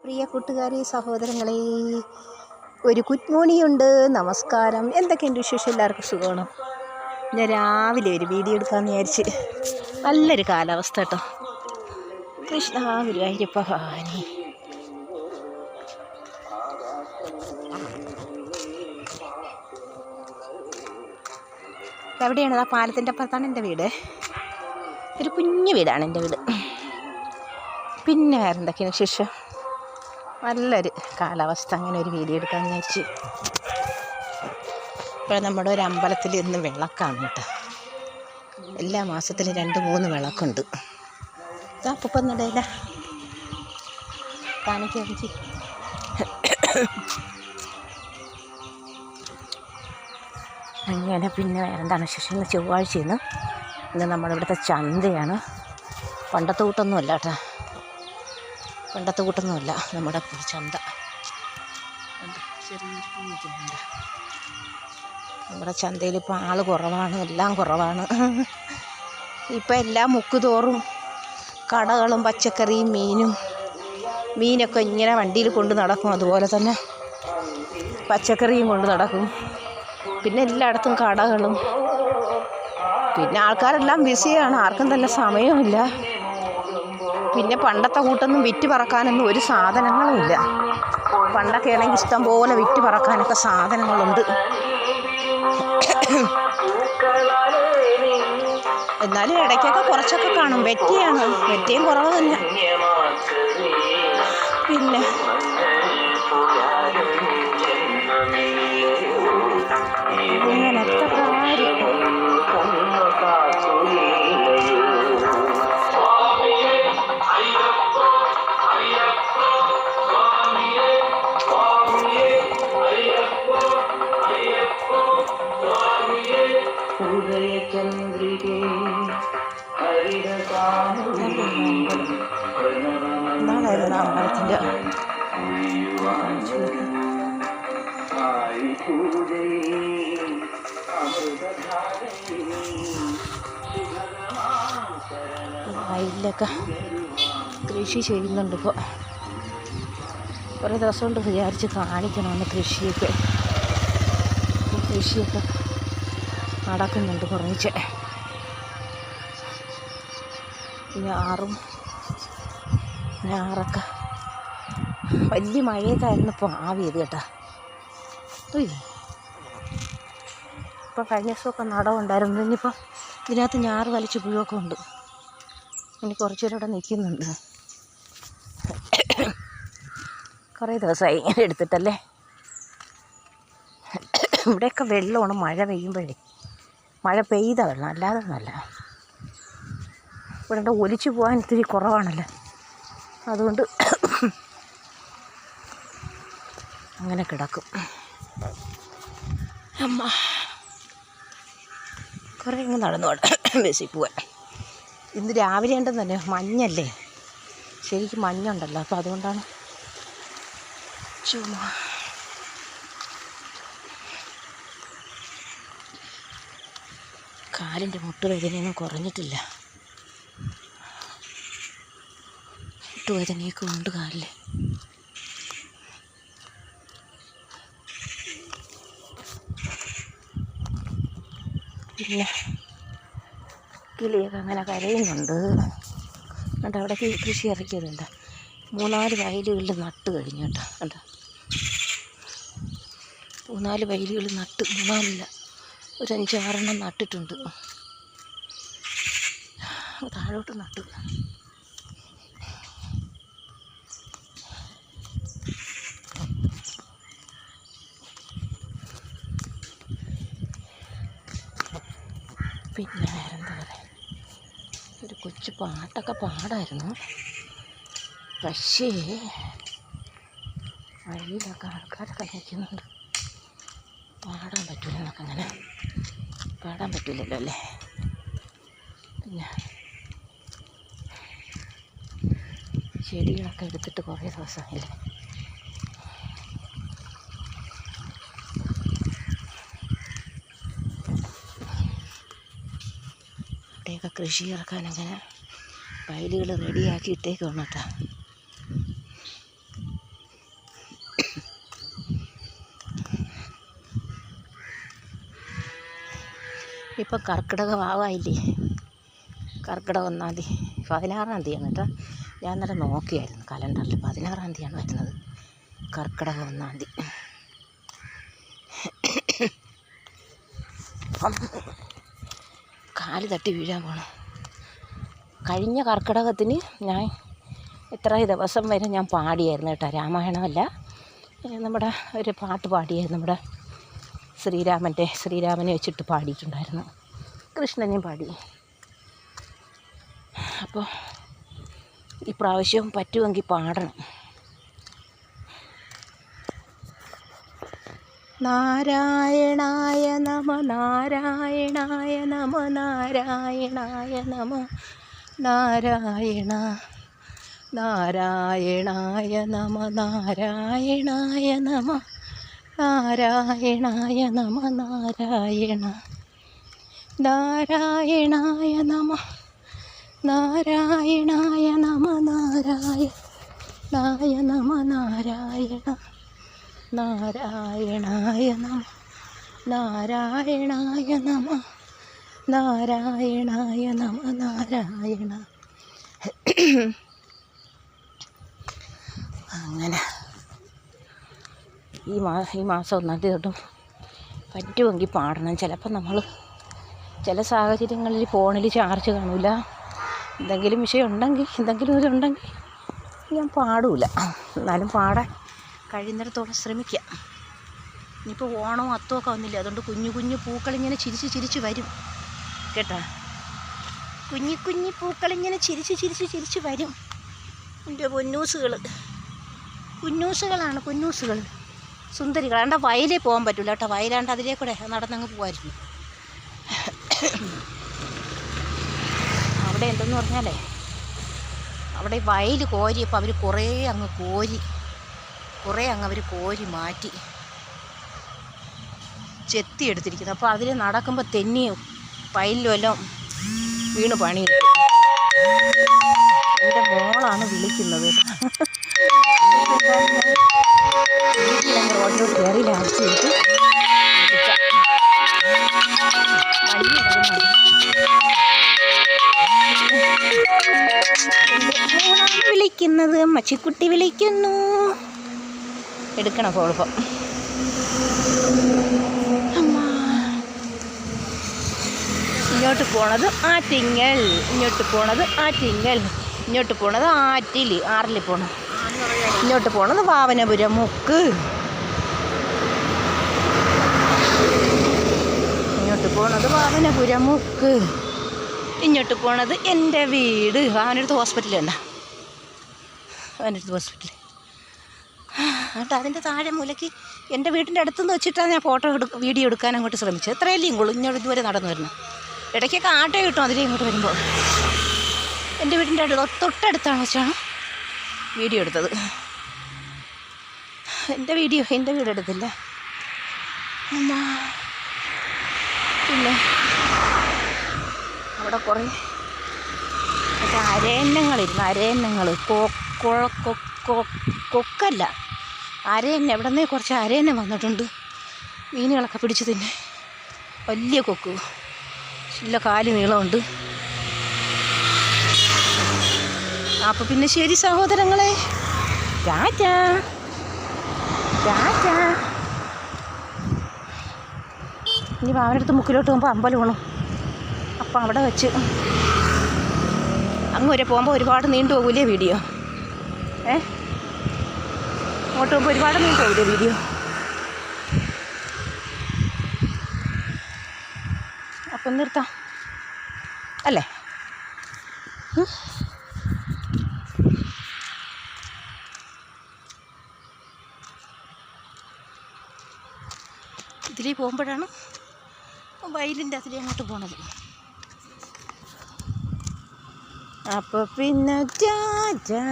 പ്രിയ കൂട്ടുകാരെ, സഹോദരങ്ങളെ, ഒരു ഗുഡ് മോർണിംഗ് ഉണ്ട്. നമസ്കാരം. എന്തൊക്കെയുണ്ട് വിശേഷം? എല്ലാവർക്കും സുഖമാണ്. ഞാൻ രാവിലെ ഒരു വീഡിയോ എടുക്കാമെന്ന് വിചാരിച്ച്. നല്ലൊരു കാലാവസ്ഥ കേട്ടോ. കൃഷ്ണ ഗുരുവായൂരപ്പ ഭവാനി. എവിടെയാണ്? ആ പാലത്തിൻ്റെ അപ്പുറത്താണ് എൻ്റെ വീട്. ഒരു കുഞ്ഞു വീടാണ് എൻ്റെ വീട്. പിന്നെ വേറെ എന്തൊക്കെയാണ് വിശേഷം? നല്ലൊരു കാലാവസ്ഥ. അങ്ങനെ ഒരു വീഡിയോ എടുക്കാമെന്ന് വിചാരിച്ച്. ഇപ്പോൾ നമ്മുടെ ഒരു അമ്പലത്തിൽ ഇന്ന് വിളക്കാണ് കേട്ടോ. എല്ലാ മാസത്തിലും 2-3 വിളക്കുണ്ട്. ഇതാ പൂപ്പന്നിടയില്ല കാണിക്കാഞ്ചി. അങ്ങനെ പിന്നെ വേറെ എന്താണ് വിശേഷം? ഇന്ന് ചൊവ്വാഴ്ചയാണ്. ഇന്ന് നമ്മുടെ ഇവിടുത്തെ ചന്തയാണ്. പണ്ടത്തെ കൂട്ടൊന്നുമല്ല കേട്ടോ. പണ്ടത്തെ കൂട്ടൊന്നുമല്ല നമ്മുടെ ചന്ത. ചെറിയൊരു പൂജയുണ്ട് നമ്മുടെ ചന്തയിൽ. ഇപ്പോൾ ആൾ കുറവാണ്, എല്ലാം കുറവാണ്. ഇപ്പം എല്ലാം മുക്കുതോറും കടകളും പച്ചക്കറിയും മീനൊക്കെ ഇങ്ങനെ വണ്ടിയിൽ കൊണ്ട് നടക്കും. അതുപോലെ തന്നെ പച്ചക്കറിയും കൊണ്ട് നടക്കും. പിന്നെ എല്ലായിടത്തും കടകളും. പിന്നെ ആൾക്കാരെല്ലാം ബിസിയാണ്, ആർക്കും തന്നെ സമയമില്ല. പിന്നെ പണ്ടത്തെ കൂട്ടൊന്നും വിറ്റ് പറക്കാനൊന്നും ഒരു സാധനങ്ങളും ഇല്ല. പണ്ടൊക്കെ ആണെങ്കിൽ ഇഷ്ടം പോലെ വിറ്റ് പറക്കാനൊക്കെ സാധനങ്ങളുണ്ട്. എന്നാലും ഇടയ്ക്കൊക്കെ കുറച്ചൊക്കെ കാണും. വെറ്റയും കുറവ് തന്നെ. പിന്നെ ഇങ്ങനത്തെ കാര്യം. എന്നാലായിരുന്നു അമ്പലത്തിൻ്റെ വയലിലൊക്കെ കൃഷി ചെയ്യുന്നുണ്ട്. ഇപ്പോൾ കുറേ ദിവസം കൊണ്ട് വിചാരിച്ച് കാണിക്കണമെന്ന്. കൃഷിയൊക്കെ നടക്കുന്നുണ്ട് കുറച്ച്. ഞാറൊക്കെ വലിയ മഴയൊക്കെയായിരുന്നു ഇപ്പോൾ ആവിയത് കേട്ടോ. ഇപ്പോൾ കഴിഞ്ഞ ദിവസമൊക്കെ നടവുണ്ടായിരുന്നു. ഇനിയിപ്പോൾ ഇതിനകത്ത് ഞാറ് വലിച്ച് പുഴുവൊക്കെ ഉണ്ട്. ഇനി കുറച്ചുപേരും ഇവിടെ നിൽക്കുന്നുണ്ട്. കുറേ ദിവസമായി ഇങ്ങനെ എടുത്തിട്ടല്ലേ. ഇവിടെയൊക്കെ വെള്ളമാണ്. മഴ പെയ്ത വെള്ളം, അല്ലാതെ ഒന്നുമല്ല. ഇവിടെ ഒലിച്ചു പോകാൻ ഇത്തിരി കുറവാണല്ലോ. അതുകൊണ്ട് അങ്ങനെ കിടക്കും. അമ്മ കുറേ ഇങ്ങ് നടന്നു ബസ്സിൽ പോവാൻ. ഇന്ന് രാവിലെ ഉണ്ടെന്ന് തന്നെ മഞ്ഞല്ലേ, ശരിക്കും മഞ്ഞുണ്ടല്ലോ. അപ്പോൾ അതുകൊണ്ടാണ് ചുമ. കാലിൻ്റെ മുട്ടുവേദനയൊന്നും കുറഞ്ഞിട്ടില്ല. മുട്ടുവേദനയൊക്കെ ഉണ്ട് കാലിൽ. പിന്നെ കിളിയൊക്കെ അങ്ങനെ കരയുന്നുണ്ട്. എന്നിട്ട് അവിടെ കൃഷി ഇറക്കിയതുണ്ട്. 3-4 വയലുകളിൽ നട്ട് കഴിഞ്ഞു കേട്ടോ. കണ്ടോ, 3-4 വയലുകൾ നട്ട്. 3-4 ഒരു 5-6 നട്ടിട്ടുണ്ട്. താഴോട്ട് നട്ടു. പിന്നെ വേറെന്താ പറയുക, ഒരു കൊച്ചു പാട്ടൊക്കെ പാടായിരുന്നു. പക്ഷേ വഴിയിലൊക്കെ ആൾക്കാരൊക്കെ നിൽക്കുന്നുണ്ട്. പാടാൻ പറ്റില്ല. എന്നൊക്കെ അങ്ങനെ പാടാൻ പറ്റില്ലല്ലോ അല്ലേ. പിന്നെ ചെടികളൊക്കെ എടുത്തിട്ട് കുറേ ദിവസമായില്ലേ. ഇവിടെയൊക്കെ കൃഷി ഇറക്കാനങ്ങനെ വയലുകൾ റെഡിയാക്കി ഇട്ടേക്കാണ് കേട്ടോ. ഇപ്പം കർക്കിടക വാവായില്ലേ, കർക്കിടക 1-ാം തീയതി 16-ാം തീയതിയാണ് കേട്ടോ. ഞാൻ ഇന്നലെ നോക്കിയായിരുന്നു കലണ്ടറിൽ, 16-ാം തീയതിയാണ് വരുന്നത്, കർക്കിടക 1-ാം തീയതി. അപ്പം കാല് തട്ടി വീഴാൻ പോകണം. കഴിഞ്ഞ കർക്കിടകത്തിന് ഞാൻ ഇത്ര ദിവസം വരെ ഞാൻ പാടിയായിരുന്നു കേട്ടോ, രാമായണമല്ല, നമ്മുടെ ഒരു പാട്ട് പാടിയായിരുന്നു, നമ്മുടെ ശ്രീരാമനെ വെച്ചിട്ട് പാടിയിട്ടുണ്ടായിരുന്നു, കൃഷ്ണനെയും പാടി. അപ്പോൾ ഈ പ്രാവശ്യവും പറ്റുമെങ്കിൽ പാടണം. നാരായണായ നമ നാരായണായ നമ നാരായണായ നമ നാരായണ നാരായണായ നമ നാരായണായ നമ നാരായണായ നമ നാരായണ നാരായണായ നമ നാരായണായ നമ നാരായണായ നമ നാരായണ നാരായണായ നമ നാരായണായ നമ നാരായണായ നമ നാരായണ. അങ്ങനെ ഈ മാസം 1-ാം തീയതി തൊട്ടും പറ്റുമെങ്കിൽ പാടണം. ചിലപ്പോൾ നമ്മൾ ചില സാഹചര്യങ്ങളിൽ ഫോണിൽ ചാർജ് കാണില്ല, എന്തെങ്കിലും വിഷയം ഉണ്ടെങ്കിൽ, എന്തെങ്കിലും ഇതുണ്ടെങ്കിൽ ഞാൻ പാടില്ല. എന്നാലും പാടാൻ കഴിയുന്നിടത്തോളം ശ്രമിക്കാം. ഇനിയിപ്പോൾ ഓണവും അത്തമൊക്കെ വന്നില്ല, അതുകൊണ്ട് കുഞ്ഞു കുഞ്ഞു പൂക്കളിങ്ങനെ ചിരിച്ച് വരും കേട്ടോ. കുഞ്ഞു പൂക്കളിങ്ങനെ ചിരിച്ച് വരും. എൻ്റെ കുഞ്ഞൂസുകളാണ് കുഞ്ഞൂസുകൾ, സുന്ദരികൾ. അതുകൊണ്ട് വയലിൽ പോകാൻ പറ്റില്ല കേട്ടോ, വയലാണ്ട് അതിലേക്കൂടെ നടന്നങ്ങ് പോകുമായിരുന്നു. അവിടെ എന്തെന്ന് പറഞ്ഞാലേ, അവിടെ വയൽ കോരിയപ്പോൾ അവർ കുറേ അങ്ങ് അവർ കോരി മാറ്റി ചെത്തി എടുത്തിരിക്കുന്നു. അപ്പോൾ അതിൽ നടക്കുമ്പോൾ തെന്നി വയലിലും എല്ലാം വീണ് പണി കിട്ടും. എൻ്റെ മോളാണ് വിളിക്കുന്നത്. റോഡിലോട്ട് കയറി ലാസ്റ്റ് ചെയ്തിട്ട് വിളിക്കുന്നത്, മച്ചിക്കുട്ടി വിളിക്കുന്നു. എടുക്കണം ഫോണിപ്പം. ഇങ്ങോട്ട് പോണത് ആറ്റിങ്ങൽ, ഇങ്ങോട്ട് പോണത് ആറ്റിങ്ങൽ, ഇങ്ങോട്ട് പോണത് ആറിൽ പോണം, ഇങ്ങോട്ട് പോണത് വാവനപുരം മുക്ക്, ഇങ്ങോട്ട് പോണത് വാവനപുരം മുക്ക്, ഇങ്ങോട്ട് പോണത് എൻ്റെ വീട്. വാവനടുത്ത് ഹോസ്പിറ്റലുണ്ടോ? വാവനടുത്ത് ഹോസ്പിറ്റൽ. എന്നിട്ട് അതിൻ്റെ താഴെ മൂലയ്ക്ക് എൻ്റെ വീട്ടിൻ്റെ അടുത്തുനിന്ന് വെച്ചിട്ടാണ് ഞാൻ വീഡിയോ എടുക്കാൻ അങ്ങോട്ട് ശ്രമിച്ചത്. എത്രയല്ലേ ഇങ്ങോട്ട് ഇതുവരെ നടന്നു വരുന്നു. ഇടയ്ക്കൊക്കെ ആട്ടോ കിട്ടും അതിലേ ഇങ്ങോട്ട് വരുമ്പോൾ. എൻ്റെ വീടിൻ്റെ തൊട്ടടുത്താണ് വെച്ചാണ് വീഡിയോ എടുത്തത്. എൻ്റെ വീടെടുത്തില്ല. പിന്നെ അവിടെ കുറേ അരയന്നങ്ങൾ, കൊക്കല്ല, അരയന്ന. എവിടെ നിന്നേ കുറച്ച് അരയന്ന വന്നിട്ടുണ്ട്, മീനുകളൊക്കെ പിടിച്ച് തിന്നെ. വലിയ കൊക്ക്, ഇല്ല കാല് നീളമുണ്ട്. അപ്പോൾ പിന്നെ ശരി സഹോദരങ്ങളെ, ടാറ്റാ. ഇനി അവനടുത്ത് മുക്കിലോട്ട് പോകുമ്പോൾ അമ്പലമാണ്. അപ്പം അവിടെ വെച്ച് അങ്ങ് വരെ പോകുമ്പോൾ ഒരുപാട് നീണ്ടു പോകൂലേ വീഡിയോ? അങ്ങോട്ട് പോകുമ്പോൾ ഒരുപാട് നീണ്ടു പോകൂലേ വീഡിയോ? അപ്പം നിർത്താം അല്ലേ? ഇതിലേ പോകുമ്പോഴാണ് വയലിൻ്റെ അതിലേ അങ്ങോട്ട് പോണത്. അപ്പോൾ പിന്നെ ടാറ്റാ.